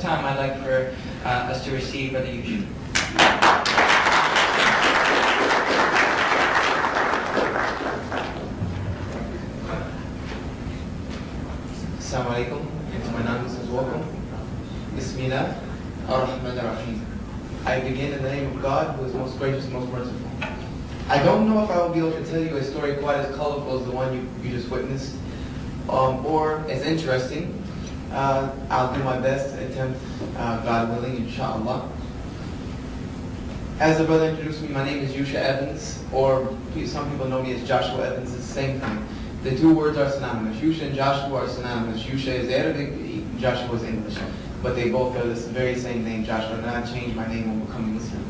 time, I'd like for us to receive Brother Yusha. Assalamu alaikum. To my non-Muslims, welcome. Bismillah ar-Rahman ar-Rahim. I begin in the name of God, who is most gracious and most merciful. I don't know if I will be able to tell you a story quite as colorful as the one you just witnessed, or as interesting. I'll do my best to attempt, God willing, inshallah. As the brother introduced me, my name is Yusha Evans, or some people know me as Joshua Evans. It's the same thing. The two words are synonymous. Yusha and Joshua are synonymous. Yusha is Arabic, Joshua is English. But they both are the very same name, Joshua. And I changed my name when becoming Muslim.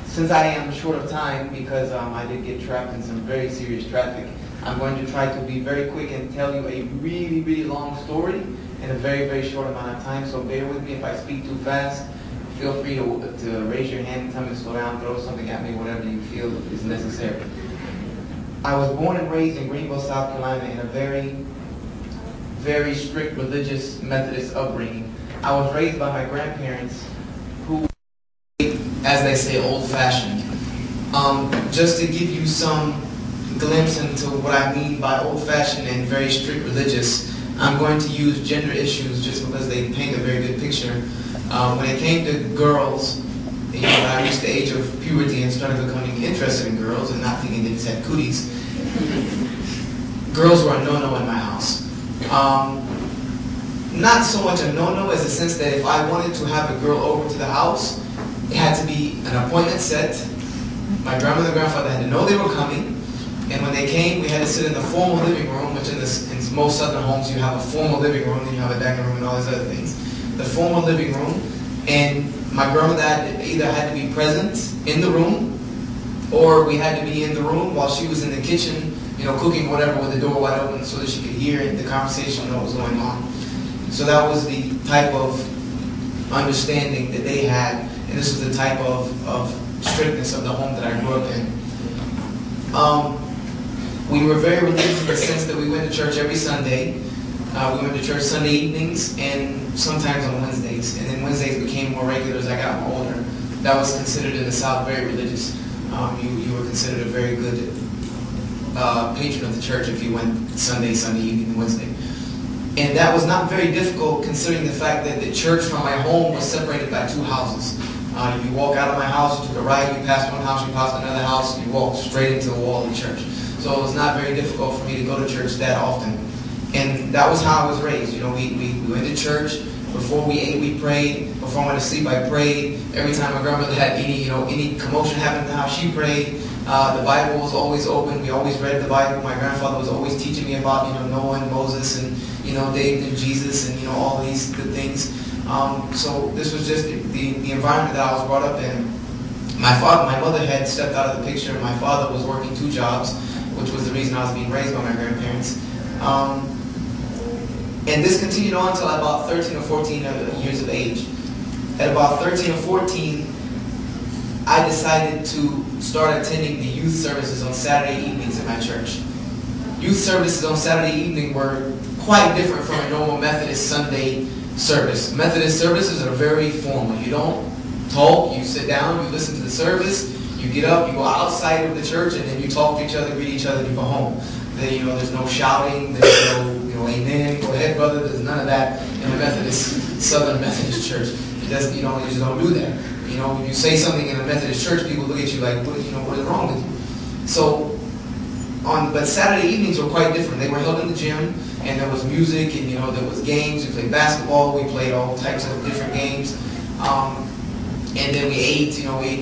Since I am short of time, because I did get trapped in some very serious traffic, I'm going to try to be very quick and tell you a really, really long story in a very, very short amount of time. So bear with me if I speak too fast. Feel free to raise your hand and tell me to slow down, throw something at me, whatever you feel is necessary. I was born and raised in Greenville, South Carolina in a very, very strict religious Methodist upbringing. I was raised by my grandparents who, as they say, old-fashioned. Just to give you some glimpse into what I mean by old-fashioned and very strict religious, I'm going to use gender issues just because they paint a very good picture. When it came to girls, when I reached the age of puberty and started becoming interested in girls and not thinking they just had cooties, girls were a no-no in my house. Not so much a no-no as a sense that if I wanted to have a girl over to the house, it had to be an appointment set. My grandmother and grandfather had to know they were coming. And when they came, we had to sit in the formal living room, which in most southern homes you have a formal living room, then you have a dining room and all these other things. The formal living room, and my grandmother either had to be present in the room, or we had to be in the room while she was in the kitchen, cooking whatever with the door wide open so that she could hear the conversation and what was going on. So that was the type of understanding that they had, and this was the type of strictness of the home that I grew up in. We were very religious in the sense that we went to church every Sunday. We went to church Sunday evenings and sometimes on Wednesdays. And then Wednesdays became more regular as I got more older. That was considered in the South very religious. You were considered a very good patron of the church if you went Sunday evening, and Wednesday. And that was not very difficult considering the fact that the church from my home was separated by two houses. You walk out of my house, you took a right, you passed one house, you passed another house, you walked straight into the wall of the church. So it was not very difficult for me to go to church that often. And that was how I was raised. We went to church. Before we ate, we prayed. Before I went to sleep, I prayed. Every time my grandmother had any commotion happen in the house, she prayed. The Bible was always open. We always read the Bible. My grandfather was always teaching me about Noah and Moses and David and Jesus and all these good things. So this was just the environment that I was brought up in. My mother had stepped out of the picture. My father was working two jobs, which was the reason I was being raised by my grandparents. And this continued on until about 13 or 14 years of age. At about 13 or 14, I decided to start attending the youth services on Saturday evenings at my church. Youth services on Saturday evening were quite different from a normal Methodist Sunday service. Methodist services are very formal. You don't talk, you sit down, you listen to the service, you get up, you go outside of the church, and then you talk to each other, greet each other, and you go home. There's no shouting, there's no amen, go ahead brother, there's none of that in the Southern Methodist church. You just don't do that. If you say something in a Methodist church, people look at you like, what is wrong with you? So, but Saturday evenings were quite different. They were held in the gym, and there was music, and there was games. We played basketball, we played all types of different games. And then we ate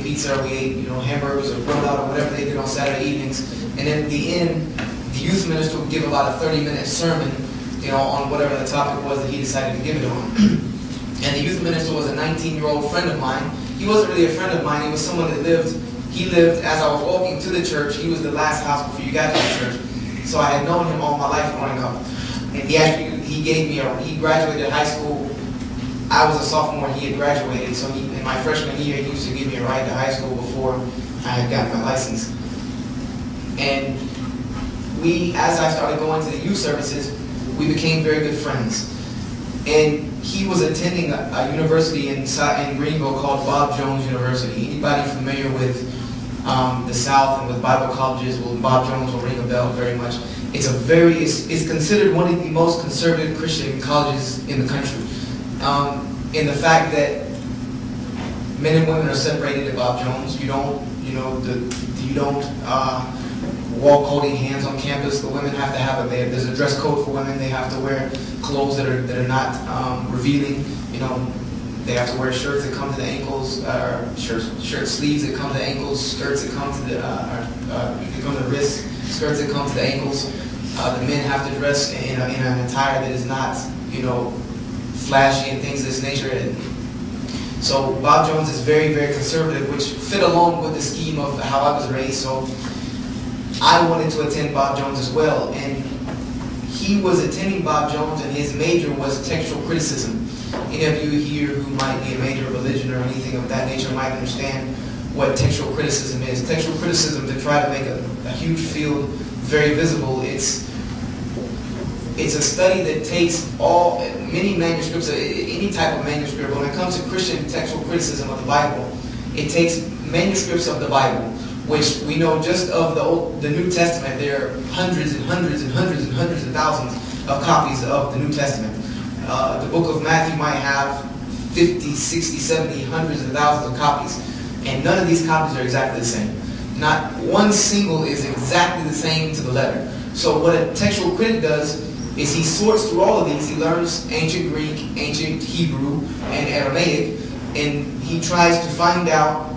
pizza, we ate, hamburgers or grilled out or whatever they did on Saturday evenings. And then at the end, the youth minister would give about a 30-minute sermon, on whatever the topic was that he decided to give it on. And the youth minister was a 19-year-old friend of mine. He wasn't really a friend of mine. He was someone that lived as I was walking to the church. He was the last house before you got to the church. So I had known him all my life growing up. And he graduated high school. I was a sophomore, he had graduated. So in my freshman year, he used to give me a ride to high school before I had gotten my license. And as I started going to the youth services, we became very good friends. And he was attending a university in Greenville called Bob Jones University. Anybody familiar with the South and with Bible colleges, well, Bob Jones will ring a bell very much. It's considered one of the most conservative Christian colleges in the country. In the fact that men and women are separated at Bob Jones. You don't walk holding hands on campus. The women have to have there's a dress code for women. They have to wear clothes that are not revealing. They have to wear shirts that come to the ankles, shirt sleeves that come to the ankles, skirts that come to the wrists, skirts that come to the ankles. The men have to dress in an attire that is not, flashy and things of this nature. So Bob Jones is very, very conservative, which fit along with the scheme of how I was raised. So I wanted to attend Bob Jones as well, and he was attending Bob Jones, and his major was textual criticism. Any of you here who might be a major of religion or anything of that nature might understand what textual criticism is. Textual criticism, to try to make a huge field very visible, it's a study that takes many manuscripts, any type of manuscript. When it comes to Christian textual criticism of the Bible, it takes manuscripts of the Bible, which we know just of the New Testament, there are hundreds and hundreds and hundreds and hundreds of thousands of copies of the New Testament. The book of Matthew might have 50, 60, 70, hundreds of thousands of copies, and none of these copies are exactly the same. Not one single is exactly the same to the letter. So what a textual critic does is he sorts through all of these. He learns ancient Greek, ancient Hebrew, and Aramaic, and he tries to find out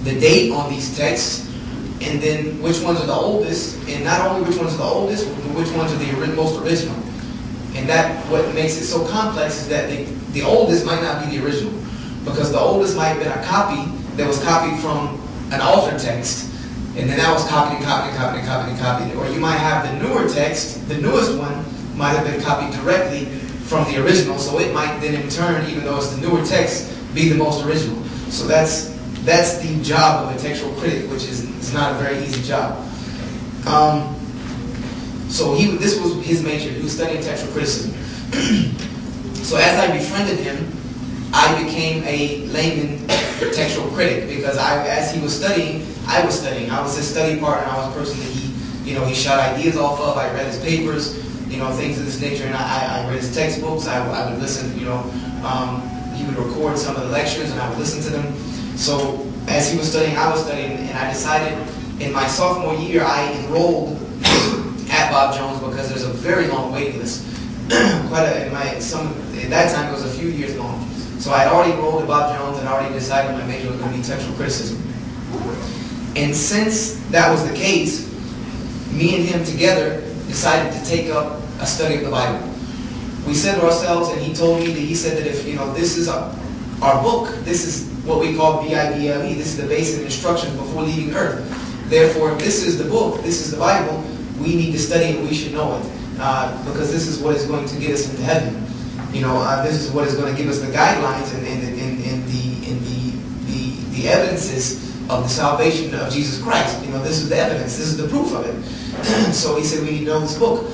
the date on these texts, and then which ones are the oldest, and not only which ones are the oldest, but which ones are the most original. And that what makes it so complex is that the oldest might not be the original, because the oldest might have been a copy that was copied from an altered text, and then that was copied and copied and copied and copied and copied. Or you might have the newer text, the newest one might have been copied directly from the original, so it might then in turn, even though it's the newer text, be the most original. So that's the job of a textual critic, which is not a very easy job. So this was his major. He was studying textual criticism. So as I befriended him, I became a layman textual critic, because as he was studying, I was studying. I was his study partner. I was a person that he shot ideas off of. I read his papers, things of this nature, and I read his textbooks. I would listen. He would record some of the lectures, and I would listen to them. So as he was studying, I was studying, and I decided in my sophomore year I enrolled at Bob Jones, because there's a very long waiting list. At that time it was a few years long. So I had already enrolled at Bob Jones and already decided my major was going to be textual criticism. And since that was the case, me and him together decided to take up a study of the Bible. We said to ourselves, and he told me that he said that if this is our book, this is what we call BIBLE, this is the basic instructions before leaving earth. Therefore, if this is the book, this is the Bible, we need to study it, we should know it, because this is what is going to get us into heaven. This is what is going to give us the guidelines and the evidences of the salvation of Jesus Christ. This is the evidence, this is the proof of it. So he said we need to know this book.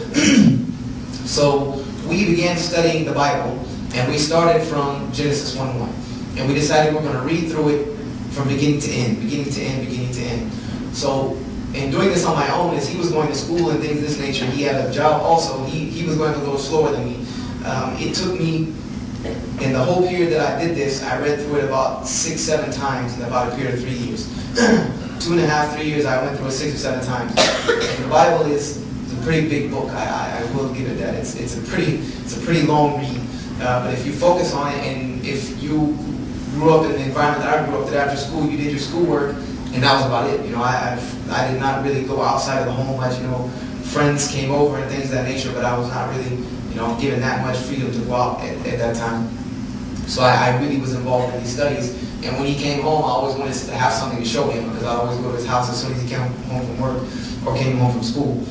So we began studying the Bible, and we started from Genesis 1:1. And we decided we're going to read through it from beginning to end, beginning to end, beginning to end. So in doing this on my own, as he was going to school and things of this nature, he had a job also. He was going a little slower than me. It took me, in the whole period that I did this, I read through it about 6, 7 times in about a period of 3 years. 2.5, 3 years, I went through it 6 or 7 times. And the Bible is a pretty big book. I will give it that. It's a pretty long read. But if you focus on it, and if you grew up in the environment that I grew up, that after school you did your schoolwork, and that was about it. I did not really go outside of the home much. Friends came over and things of that nature, but I was not really, given that much freedom to go out at that time. So I really was involved in these studies. And when he came home, I always wanted to have something to show him, because I always go to his house as soon as he came home from work or came home from school.